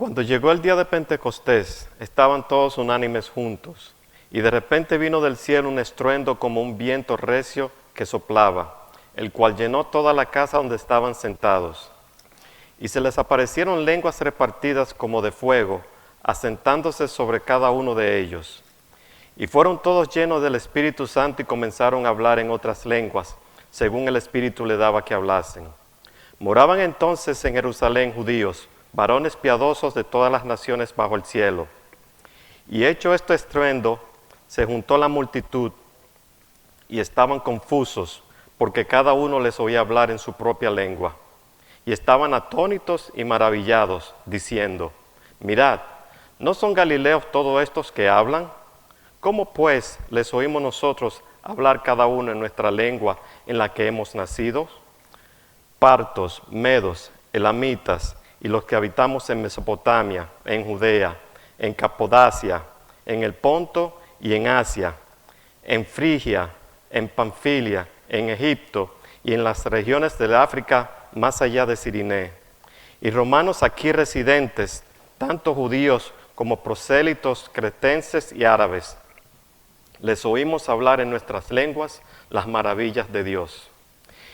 Cuando llegó el día de Pentecostés, estaban todos unánimes juntos, y de repente vino del cielo un estruendo como un viento recio que soplaba, el cual llenó toda la casa donde estaban sentados. Y se les aparecieron lenguas repartidas como de fuego, asentándose sobre cada uno de ellos. Y fueron todos llenos del Espíritu Santo y comenzaron a hablar en otras lenguas, según el Espíritu le daba que hablasen. Moraban entonces en Jerusalén judíos, varones piadosos de todas las naciones bajo el cielo. Y hecho este estruendo, se juntó la multitud, y estaban confusos, porque cada uno les oía hablar en su propia lengua. Y estaban atónitos y maravillados, diciendo: mirad, ¿no son galileos todos estos que hablan? ¿Cómo pues les oímos nosotros hablar cada uno en nuestra lengua en la que hemos nacido? Partos, medos, elamitas, y los que habitamos en Mesopotamia, en Judea, en Capodacia, en el Ponto y en Asia, en Frigia, en Panfilia, en Egipto y en las regiones del África más allá de Cirineo, y romanos aquí residentes, tanto judíos como prosélitos, cretenses y árabes. Les oímos hablar en nuestras lenguas las maravillas de Dios.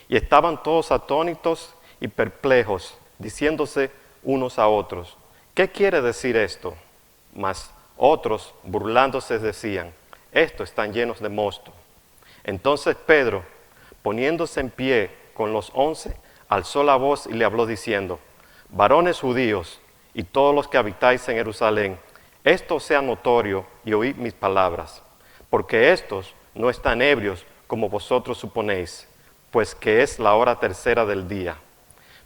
Y estaban todos atónitos y perplejos, diciéndose unos a otros: ¿qué quiere decir esto? Mas otros, burlándose, decían: estos están llenos de mosto. Entonces Pedro, poniéndose en pie con los 11, alzó la voz y le habló diciendo: varones judíos y todos los que habitáis en Jerusalén, esto sea notorio y oíd mis palabras, porque estos no están ebrios como vosotros suponéis, pues que es la hora tercera del día.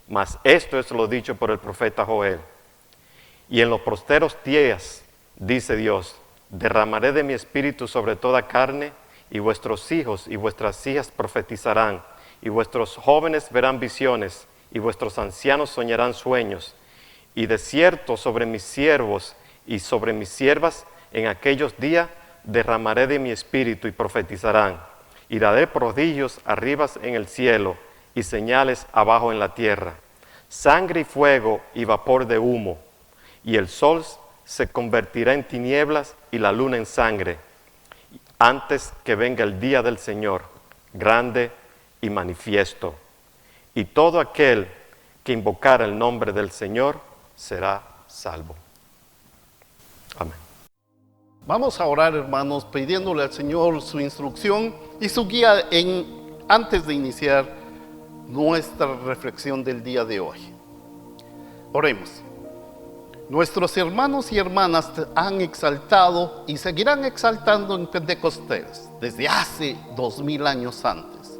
Mas esto es lo dicho por el profeta Joel. Y en los posteros días, dice Dios, derramaré de mi espíritu sobre toda carne, y vuestros hijos y vuestras hijas profetizarán, y vuestros jóvenes verán visiones, y vuestros ancianos soñarán sueños. Y de cierto sobre mis siervos y sobre mis siervas en aquellos días derramaré de mi espíritu y profetizarán. Y daré prodigios arriba en el cielo y señales abajo en la tierra, sangre y fuego y vapor de humo. Y el sol se convertirá en tinieblas y la luna en sangre, antes que venga el día del Señor, grande y manifiesto. Y todo aquel que invocara el nombre del Señor será salvo. Amén. Vamos a orar, hermanos, pidiéndole al Señor su instrucción y su guía antes de iniciar nuestra reflexión del día de hoy. Oremos. Nuestros hermanos y hermanas han exaltado y seguirán exaltando en Pentecostés desde hace 2000 años antes.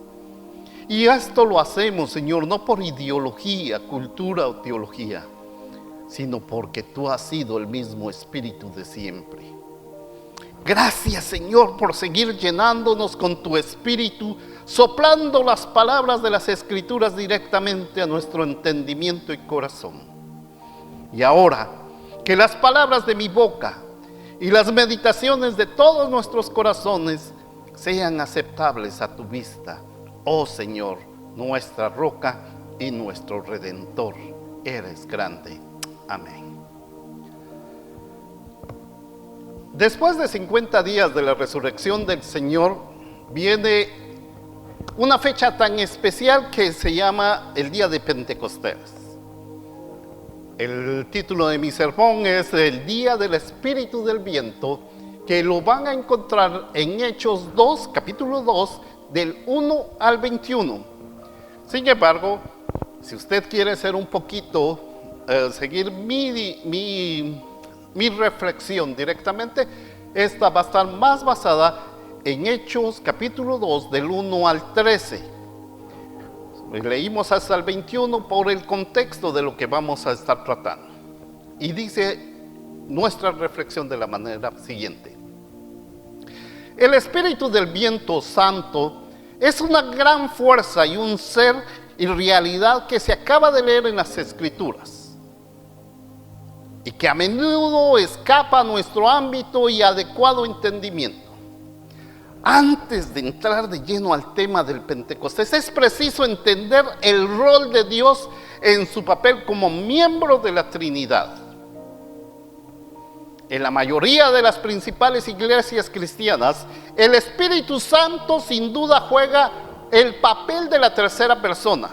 Y esto lo hacemos, Señor, no por ideología, cultura o teología, sino porque tú has sido el mismo Espíritu de siempre. Gracias, Señor, por seguir llenándonos con tu Espíritu, soplando las palabras de las Escrituras directamente a nuestro entendimiento y corazón. Y ahora, que las palabras de mi boca y las meditaciones de todos nuestros corazones sean aceptables a tu vista, oh Señor, nuestra roca y nuestro Redentor. Eres grande. Amén. Después de 50 días de la resurrección del Señor, viene una fecha tan especial que se llama el día de Pentecostés. El título de mi sermón es El día del Espíritu del Viento, que lo van a encontrar en Hechos 2, capítulo 2, del 1 al 21. Sin embargo, si usted quiere ser un poquito, seguir mi reflexión directamente, esta va a estar más basada en Hechos capítulo 2 del 1 al 13. Leímos hasta el 21 por el contexto de lo que vamos a estar tratando. Y dice nuestra reflexión de la manera siguiente: el Espíritu del Viento Santo es una gran fuerza y un ser y realidad que se acaba de leer en las Escrituras, y que a menudo escapa a nuestro ámbito y adecuado entendimiento. Antes de entrar de lleno al tema del Pentecostés, es preciso entender el rol de Dios en su papel como miembro de la Trinidad. En la mayoría de las principales iglesias cristianas, el Espíritu Santo sin duda juega el papel de la tercera persona.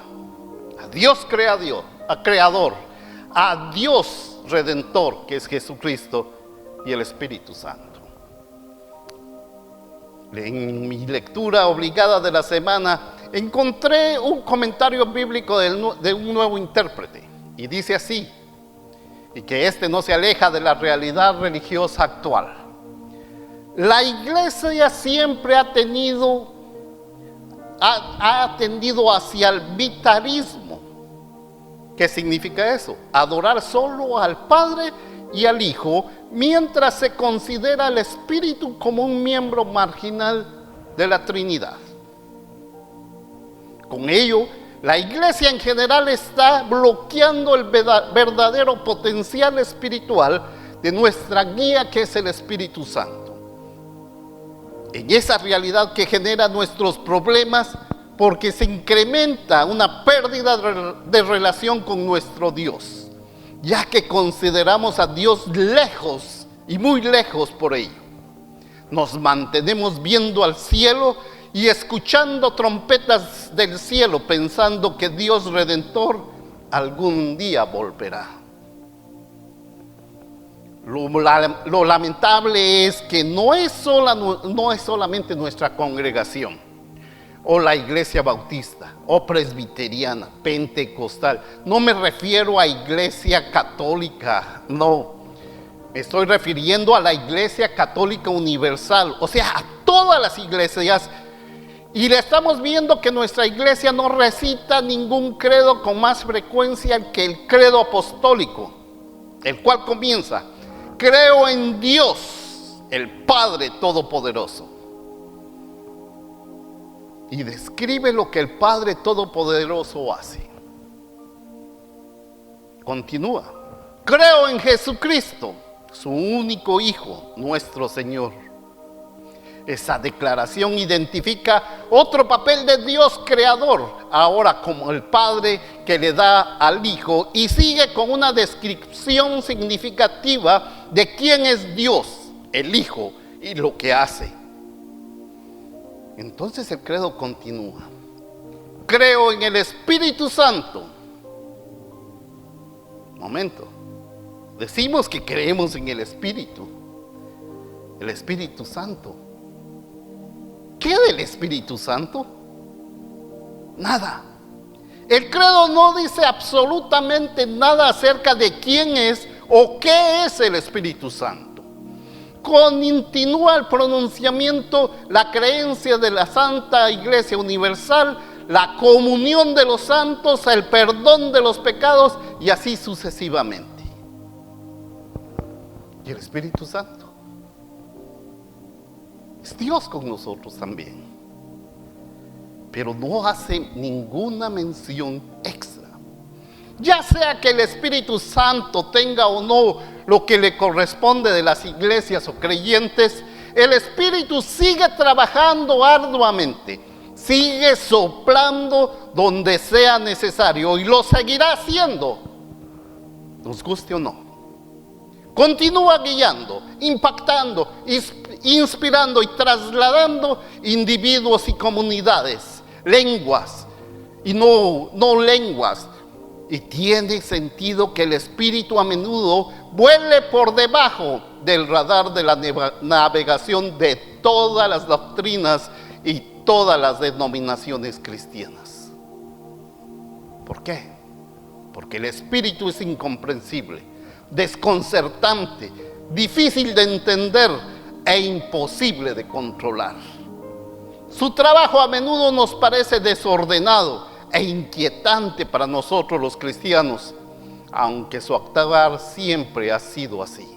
A Dios creador, a Dios redentor, que es Jesucristo, y el Espíritu Santo. En mi lectura obligada de la semana, encontré un comentario bíblico de un nuevo intérprete, y dice así, y que este no se aleja de la realidad religiosa actual. La iglesia siempre ha tendido hacia el vitarismo. ¿Qué significa eso? Adorar solo al Padre y al Hijo, mientras se considera al Espíritu como un miembro marginal de la Trinidad. Con ello, la iglesia en general está bloqueando el verdadero potencial espiritual de nuestra guía, que es el Espíritu Santo. En esa realidad que genera nuestros problemas, porque se incrementa una pérdida de relación con nuestro Dios, ya que consideramos a Dios lejos y muy lejos por ello. Nos mantenemos viendo al cielo y escuchando trompetas del cielo, pensando que Dios Redentor algún día volverá. Lo lamentable es que no es solamente nuestra congregación, o la iglesia bautista, o presbiteriana, pentecostal. No me refiero a iglesia católica, no. Me estoy refiriendo a la iglesia católica universal, o sea, a todas las iglesias. Y le estamos viendo que nuestra iglesia no recita ningún credo con más frecuencia que el credo apostólico, el cual comienza: creo en Dios, el Padre Todopoderoso. Y describe lo que el Padre Todopoderoso hace. Continúa: creo en Jesucristo, su único Hijo, nuestro Señor. Esa declaración identifica otro papel de Dios creador, ahora como el Padre que le da al Hijo, y sigue con una descripción significativa de quién es Dios, el Hijo, y lo que hace. Entonces el credo continúa: creo en el Espíritu Santo. Momento, decimos que creemos en el Espíritu Santo. ¿Qué del Espíritu Santo? Nada. El credo no dice absolutamente nada acerca de quién es o qué es el Espíritu Santo. Continúa el pronunciamiento, la creencia de la Santa Iglesia Universal, la comunión de los santos, el perdón de los pecados y así sucesivamente. ¿Y el Espíritu Santo? Es Dios con nosotros también, pero no hace ninguna mención extra. Ya sea que el Espíritu Santo tenga o no lo que le corresponde de las iglesias o creyentes, el Espíritu sigue trabajando arduamente, sigue soplando donde sea necesario y lo seguirá haciendo, nos guste o no. Continúa guiando, impactando, inspirando y trasladando individuos y comunidades, lenguas y no lenguas. Y tiene sentido que el Espíritu a menudo vuele por debajo del radar de la navegación de todas las doctrinas y todas las denominaciones cristianas. ¿Por qué? Porque el Espíritu es incomprensible, desconcertante, difícil de entender e imposible de controlar. Su trabajo a menudo nos parece desordenado e inquietante para nosotros los cristianos, aunque su actuar siempre ha sido así.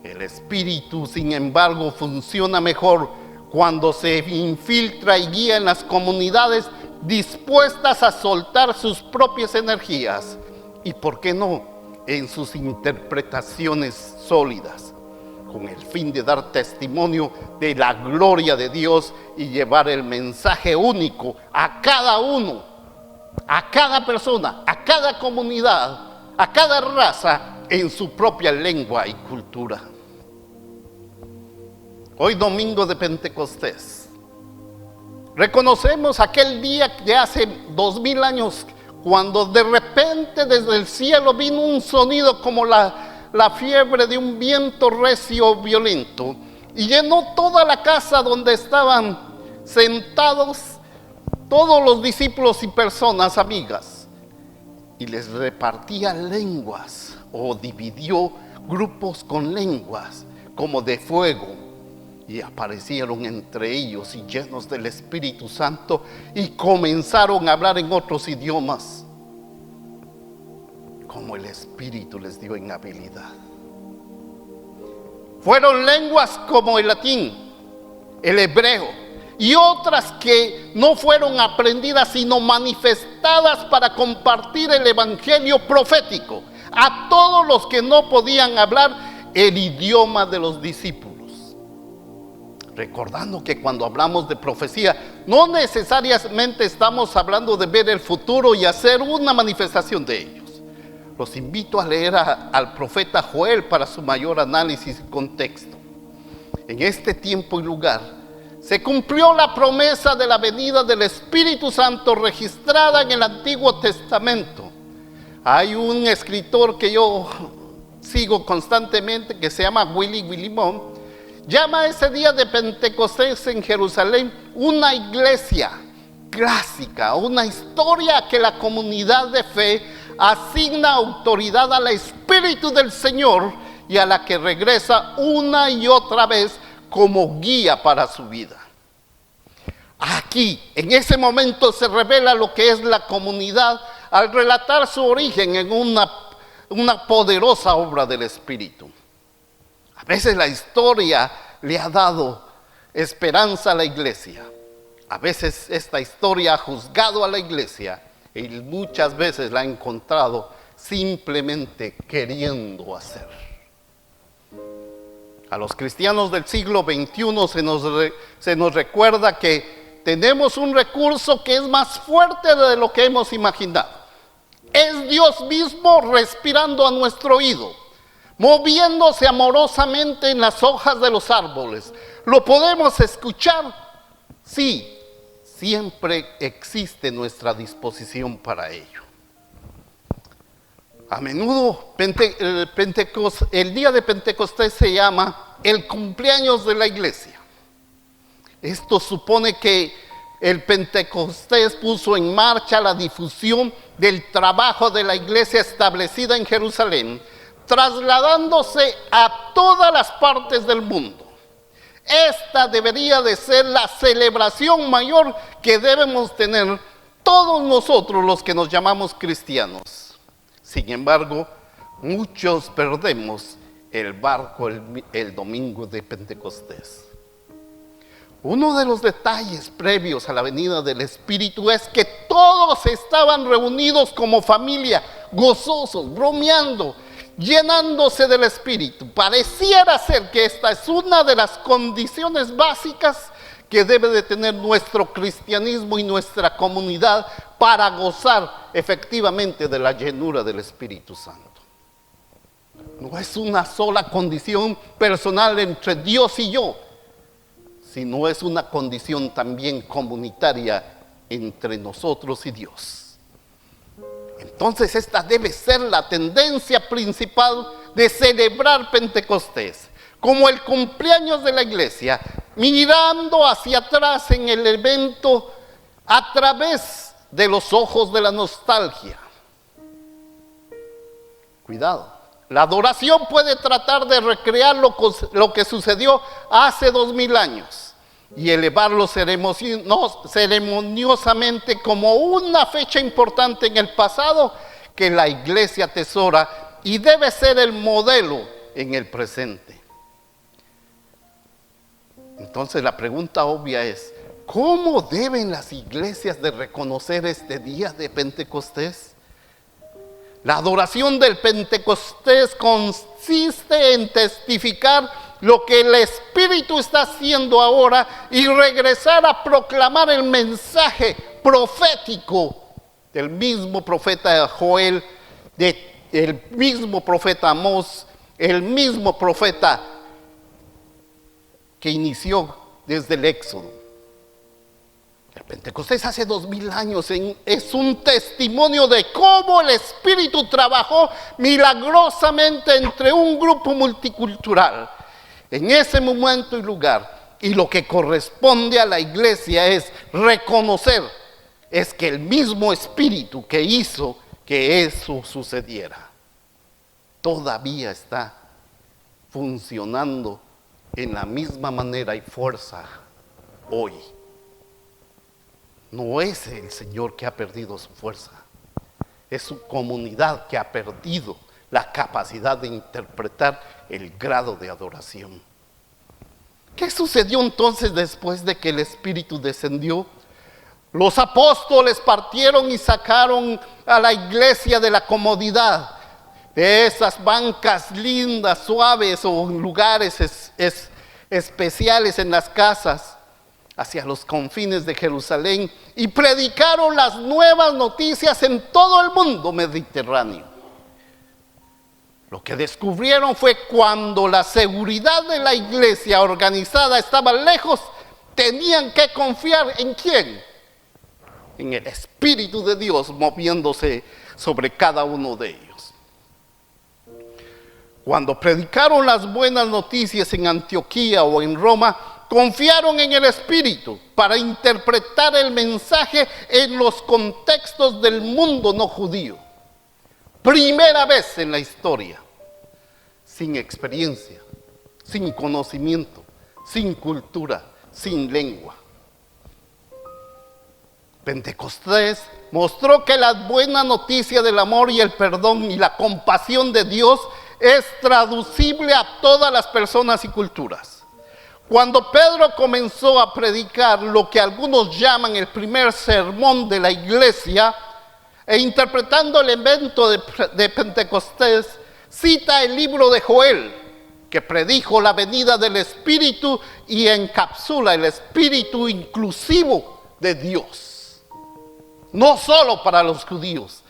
El Espíritu, sin embargo, funciona mejor cuando se infiltra y guía en las comunidades dispuestas a soltar sus propias energías y, ¿por qué no?, en sus interpretaciones sólidas, con el fin de dar testimonio de la gloria de Dios y llevar el mensaje único a cada uno, a cada persona, a cada comunidad, a cada raza en su propia lengua y cultura. Hoy domingo de Pentecostés, reconocemos aquel día de hace 2000 años, cuando de repente desde el cielo vino un sonido como la fiebre de un viento recio violento, y llenó toda la casa donde estaban sentados todos los discípulos y personas amigas, y les repartía lenguas, o dividió grupos con lenguas como de fuego, y aparecieron entre ellos y llenos del Espíritu Santo, y comenzaron a hablar en otros idiomas como el Espíritu les dio en habilidad. Fueron lenguas como el latín, el hebreo, y otras que no fueron aprendidas sino manifestadas para compartir el evangelio profético a todos los que no podían hablar el idioma de los discípulos. Recordando que cuando hablamos de profecía, no necesariamente estamos hablando de ver el futuro y hacer una manifestación de ellos. Los invito a leer al profeta Joel para su mayor análisis y contexto. En este tiempo y lugar se cumplió la promesa de la venida del Espíritu Santo registrada en el Antiguo Testamento. Hay un escritor que yo sigo constantemente que se llama Willy Limón. Llama ese día de Pentecostés en Jerusalén una iglesia clásica, una historia que la comunidad de fe asigna autoridad al Espíritu del Señor y a la que regresa una y otra vez como guía para su vida. Aquí, en ese momento, se revela lo que es la comunidad al relatar su origen en una poderosa obra del Espíritu. A veces la historia le ha dado esperanza a la iglesia. A veces esta historia ha juzgado a la iglesia y muchas veces la ha encontrado simplemente queriendo hacer. A los cristianos del siglo XXI se nos recuerda que tenemos un recurso que es más fuerte de lo que hemos imaginado. Es Dios mismo respirando a nuestro oído, moviéndose amorosamente en las hojas de los árboles. ¿Lo podemos escuchar? Sí, siempre existe nuestra disposición para ello. A menudo el día de Pentecostés se llama el cumpleaños de la iglesia. Esto supone que el Pentecostés puso en marcha la difusión del trabajo de la iglesia establecida en Jerusalén, trasladándose a todas las partes del mundo. Esta debería de ser la celebración mayor que debemos tener todos nosotros los que nos llamamos cristianos. Sin embargo, muchos perdemos el barco el domingo de Pentecostés. Uno de los detalles previos a la venida del Espíritu es que todos estaban reunidos como familia, gozosos, bromeando, llenándose del Espíritu. Pareciera ser que esta es una de las condiciones básicas que debe de tener nuestro cristianismo y nuestra comunidad para gozar efectivamente de la llenura del Espíritu Santo. No es una sola condición personal entre Dios y yo, sino es una condición también comunitaria entre nosotros y Dios. Entonces esta debe ser la tendencia principal de celebrar Pentecostés, como el cumpleaños de la iglesia, mirando hacia atrás en el evento a través de los ojos de la nostalgia. Cuidado, la adoración puede tratar de recrear lo que sucedió hace 2000 años y elevarlo ceremoniosamente como una fecha importante en el pasado que la iglesia atesora y debe ser el modelo en el presente. Entonces la pregunta obvia es, ¿cómo deben las iglesias de reconocer este día de Pentecostés? La adoración del Pentecostés consiste en testificar lo que el Espíritu está haciendo ahora y regresar a proclamar el mensaje profético del mismo profeta Joel de el mismo profeta Amós, el mismo profeta que inició desde el Éxodo. El Pentecostés hace 2000 años es un testimonio de cómo el Espíritu trabajó milagrosamente entre un grupo multicultural en ese momento y lugar. Y lo que corresponde a la iglesia es reconocer es que el mismo Espíritu que hizo que eso sucediera todavía está funcionando en la misma manera y fuerza hoy. No es el Señor que ha perdido su fuerza, es su comunidad que ha perdido la capacidad de interpretar el grado de adoración. ¿Qué sucedió entonces después de que el Espíritu descendió? Los apóstoles partieron y sacaron a la iglesia de la comodidad, de esas bancas lindas, suaves o lugares especiales en las casas, hacia los confines de Jerusalén, y predicaron las nuevas noticias en todo el mundo mediterráneo. Lo que descubrieron fue cuando la seguridad de la iglesia organizada estaba lejos, tenían que confiar ¿en quién? En el Espíritu de Dios moviéndose sobre cada uno de ellos. Cuando predicaron las buenas noticias en Antioquía o en Roma, confiaron en el Espíritu para interpretar el mensaje en los contextos del mundo no judío. Primera vez en la historia, sin experiencia, sin conocimiento, sin cultura, sin lengua. Pentecostés mostró que la buena noticia del amor y el perdón y la compasión de Dios es traducible a todas las personas y culturas. Cuando Pedro comenzó a predicar lo que algunos llaman el primer sermón de la iglesia, e interpretando el evento de Pentecostés, cita el libro de Joel, que predijo la venida del Espíritu y encapsula el Espíritu inclusivo de Dios. No solo para los judíos,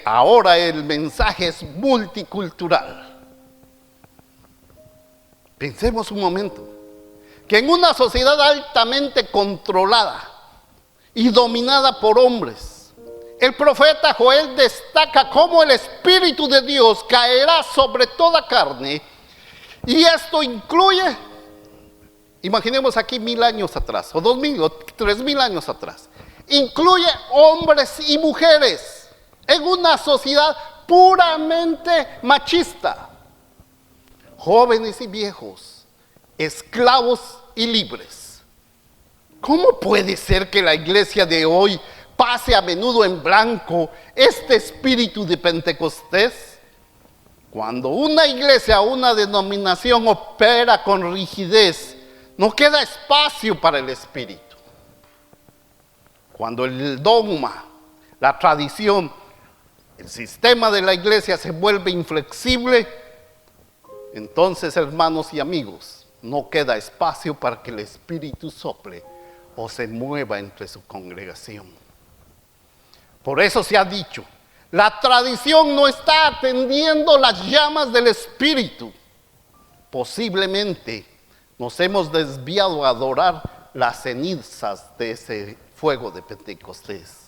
ahora el mensaje es multicultural. Pensemos un momento, que en una sociedad altamente controlada y dominada por hombres, el profeta Joel destaca cómo el Espíritu de Dios caerá sobre toda carne, y esto incluye, imaginemos aquí 1000 años atrás, o 2000 o 3000 años atrás, incluye hombres y mujeres en una sociedad puramente machista, jóvenes y viejos, esclavos y libres. ¿Cómo puede ser que la iglesia de hoy pase a menudo en blanco este espíritu de Pentecostés? Cuando una iglesia o una denominación opera con rigidez, no queda espacio para el espíritu. Cuando el dogma, la tradición, el sistema de la iglesia se vuelve inflexible, entonces, hermanos y amigos, no queda espacio para que el Espíritu sople o se mueva entre su congregación. Por eso se ha dicho, la tradición no está atendiendo las llamas del Espíritu. Posiblemente nos hemos desviado a adorar las cenizas de ese fuego de Pentecostés.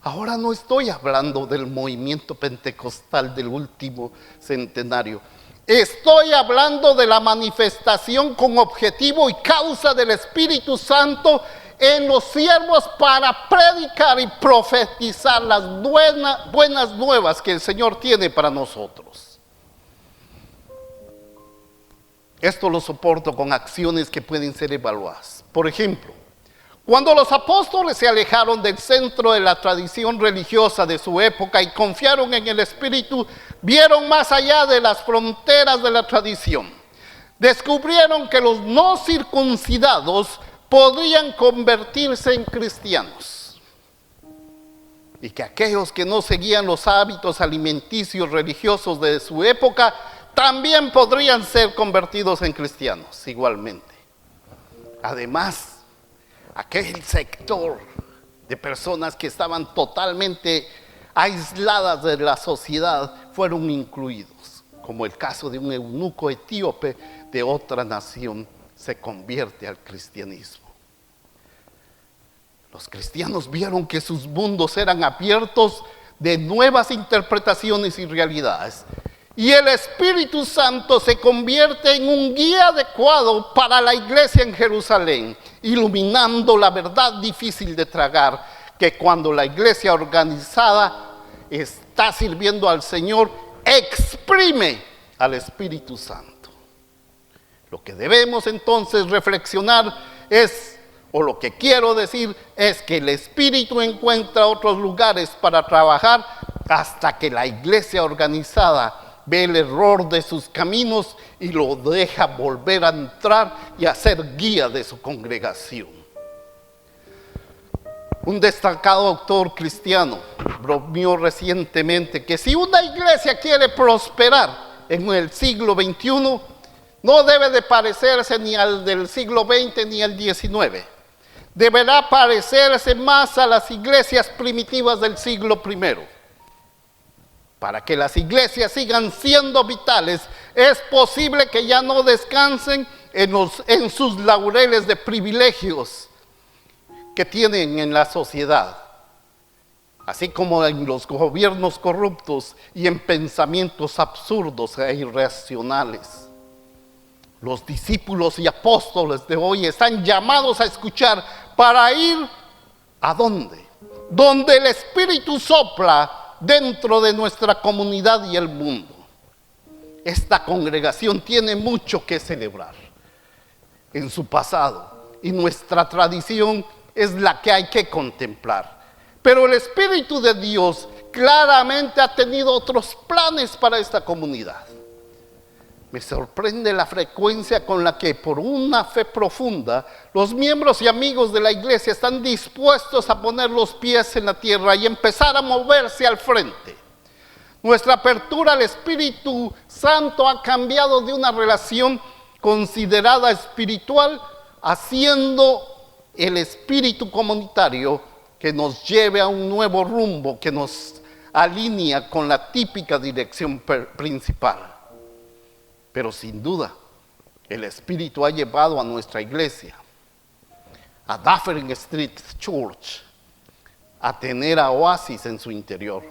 Ahora no estoy hablando del movimiento pentecostal del último centenario. Estoy hablando de la manifestación con objetivo y causa del Espíritu Santo en los siervos para predicar y profetizar las buenas nuevas que el Señor tiene para nosotros. Esto lo soporto con acciones que pueden ser evaluadas. Por ejemplo, cuando los apóstoles se alejaron del centro de la tradición religiosa de su época y confiaron en el Espíritu, vieron más allá de las fronteras de la tradición. Descubrieron que los no circuncidados podrían convertirse en cristianos y que aquellos que no seguían los hábitos alimenticios religiosos de su época también podrían ser convertidos en cristianos igualmente. Además, aquel sector de personas que estaban totalmente aisladas de la sociedad, fueron incluidos, como el caso de un eunuco etíope de otra nación se convierte al cristianismo. Los cristianos vieron que sus mundos eran abiertos de nuevas interpretaciones y realidades. Y el Espíritu Santo se convierte en un guía adecuado para la iglesia en Jerusalén, iluminando la verdad difícil de tragar, que cuando la iglesia organizada está sirviendo al Señor, exprime al Espíritu Santo. Lo que debemos entonces reflexionar es, o lo que quiero decir, es que el Espíritu encuentra otros lugares para trabajar hasta que la iglesia organizada ve el error de sus caminos y lo deja volver a entrar y a ser guía de su congregación. Un destacado autor cristiano bromeó recientemente que si una iglesia quiere prosperar en el siglo XXI, no debe de parecerse ni al del siglo XX ni al XIX. Deberá parecerse más a las iglesias primitivas del siglo I. Para que las iglesias sigan siendo vitales, es posible que ya no descansen en sus laureles de privilegios que tienen en la sociedad, así como en los gobiernos corruptos y en pensamientos absurdos e irracionales. Los discípulos y apóstoles de hoy están llamados a escuchar para ir ¿a dónde? Donde el Espíritu sopla dentro de nuestra comunidad y el mundo. Esta congregación tiene mucho que celebrar en su pasado y nuestra tradición es la que hay que contemplar. Pero el Espíritu de Dios claramente ha tenido otros planes para esta comunidad. Me sorprende la frecuencia con la que, por una fe profunda, los miembros y amigos de la iglesia están dispuestos a poner los pies en la tierra y empezar a moverse al frente. Nuestra apertura al Espíritu Santo ha cambiado de una relación considerada espiritual, haciendo el espíritu comunitario que nos lleve a un nuevo rumbo, que nos alinea con la típica dirección principal. Pero sin duda, el Espíritu ha llevado a nuestra iglesia, a Dufferin Street Church, a tener a Oasis en su interior,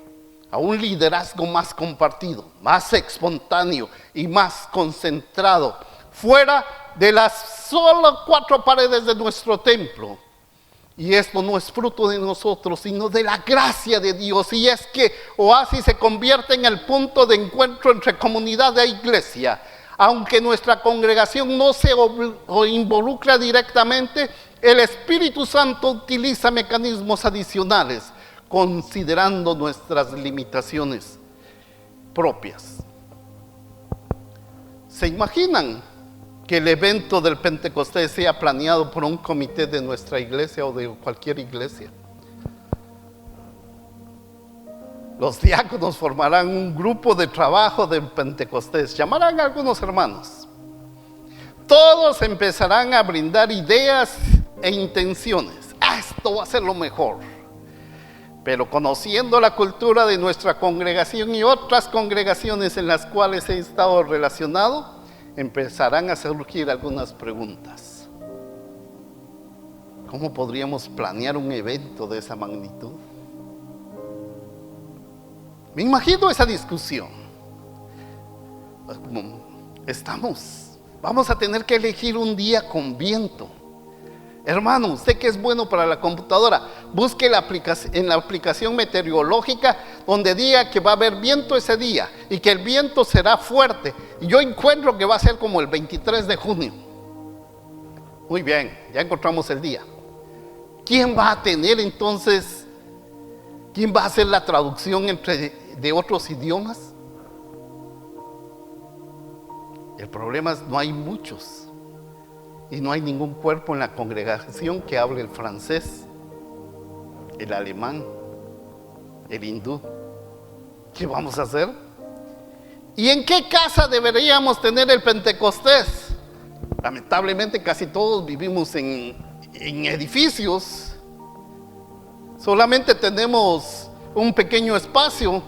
a un liderazgo más compartido, más espontáneo y más concentrado, fuera de las solo 4 paredes de nuestro templo. Y esto no es fruto de nosotros, sino de la gracia de Dios. Y es que Oasis se convierte en el punto de encuentro entre comunidad e iglesia. Aunque nuestra congregación no se involucra directamente, el Espíritu Santo utiliza mecanismos adicionales, considerando nuestras limitaciones propias. ¿Se imaginan que el evento del Pentecostés sea planeado por un comité de nuestra iglesia o de cualquier iglesia? Los diáconos formarán un grupo de trabajo del Pentecostés, llamarán a algunos hermanos. Todos empezarán a brindar ideas e intenciones. Esto va a ser lo mejor. Pero conociendo la cultura de nuestra congregación y otras congregaciones en las cuales he estado relacionado, empezarán a surgir algunas preguntas. ¿Cómo podríamos planear un evento de esa magnitud? Me imagino esa discusión. Vamos a tener que elegir un día con viento. Hermano, usted que es bueno para la computadora, busque en la aplicación meteorológica donde diga que va a haber viento ese día y que el viento será fuerte. Y yo encuentro que va a ser como el 23 de junio. Muy bien, ya encontramos el día. ¿Quién va a tener entonces, quién va a hacer la traducción de otros idiomas? El problema es no hay muchos. Y no hay ningún cuerpo en la congregación que hable el francés, el alemán, el hindú. ¿Qué vamos a hacer? ¿Y en qué casa deberíamos tener el Pentecostés? Lamentablemente casi todos vivimos en edificios. Solamente tenemos un pequeño espacio,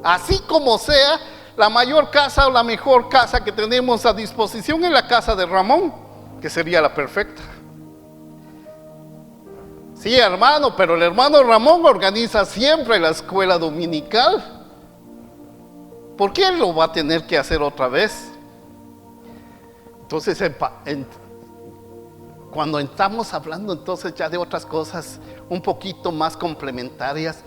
así como sea, la mayor casa o la mejor casa que tenemos a disposición es la casa de Ramón, que sería la perfecta. Sí, hermano, pero el hermano Ramón organiza siempre la escuela dominical. ¿Por qué él lo va a tener que hacer otra vez? Entonces, cuando estamos hablando entonces ya de otras cosas un poquito más complementarias,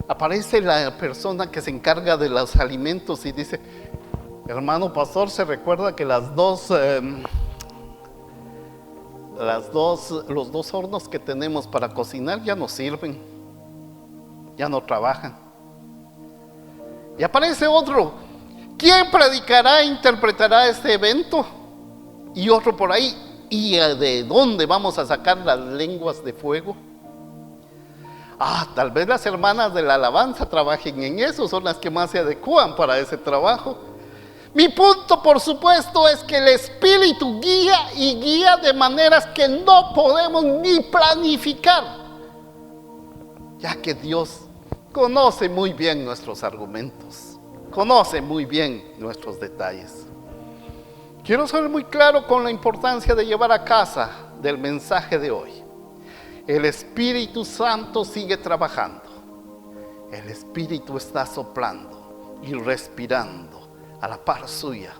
aparece la persona que se encarga de los alimentos y dice: hermano pastor, ¿se recuerda que los dos hornos que tenemos para cocinar ya no sirven, ya no trabajan? Y aparece otro: ¿quién predicará e interpretará este evento? Y otro por ahí: ¿y de dónde vamos a sacar las lenguas de fuego? Tal vez las hermanas de la alabanza trabajen en eso, son las que más se adecúan para ese trabajo. Mi punto, por supuesto, es que el Espíritu guía y guía de maneras que no podemos ni planificar, ya que Dios conoce muy bien nuestros argumentos, conoce muy bien nuestros detalles. Quiero ser muy claro con la importancia de llevar a casa del mensaje de hoy. El Espíritu Santo sigue trabajando. El Espíritu está soplando y respirando a la par suya.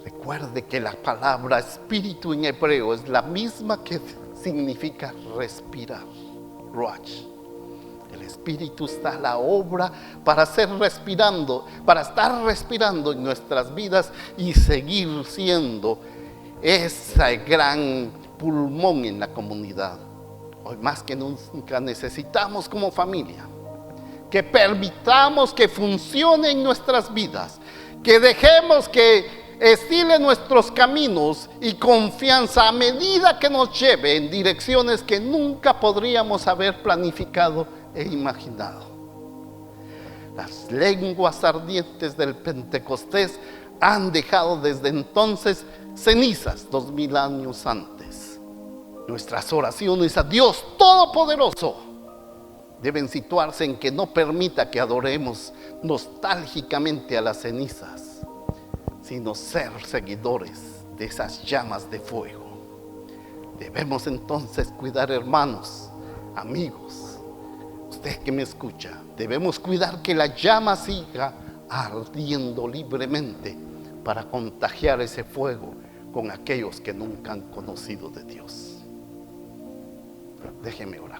Recuerde que la palabra espíritu en hebreo es la misma que significa respirar, ruach. El Espíritu está a la obra para estar respirando en nuestras vidas y seguir siendo ese gran pulmón en la comunidad. Hoy más que nunca necesitamos como familia que permitamos que funcione en nuestras vidas, que dejemos que estile nuestros caminos y confianza a medida que nos lleve en direcciones que nunca podríamos haber planificado e imaginado. Las lenguas ardientes del Pentecostés han dejado desde entonces cenizas 2000 años antes. Nuestras oraciones a Dios Todopoderoso deben situarse en que no permita que adoremos nostálgicamente a las cenizas, sino ser seguidores de esas llamas de fuego. Debemos entonces cuidar, hermanos, amigos, usted que me escucha, debemos cuidar que la llama siga ardiendo libremente para contagiar ese fuego con aquellos que nunca han conocido de Dios. Déjeme orar.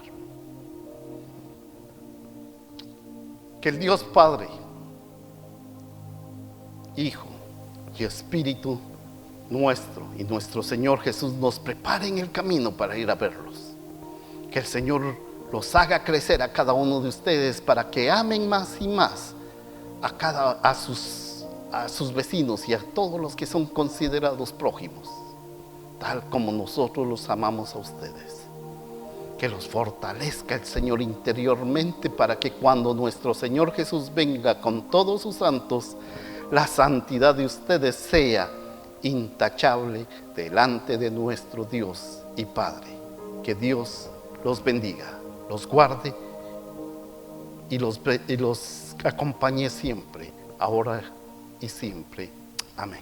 Que el Dios Padre, Hijo y Espíritu nuestro y nuestro Señor Jesús nos preparen el camino para ir a verlos. Que el Señor los haga crecer a cada uno de ustedes para que amen más y más a sus vecinos y a todos los que son considerados prójimos, tal como nosotros los amamos a ustedes. Que los fortalezca el Señor interiormente para que cuando nuestro Señor Jesús venga con todos sus santos, la santidad de ustedes sea intachable delante de nuestro Dios y Padre. Que Dios los bendiga, los guarde y los acompañe siempre, ahora y siempre. Amén.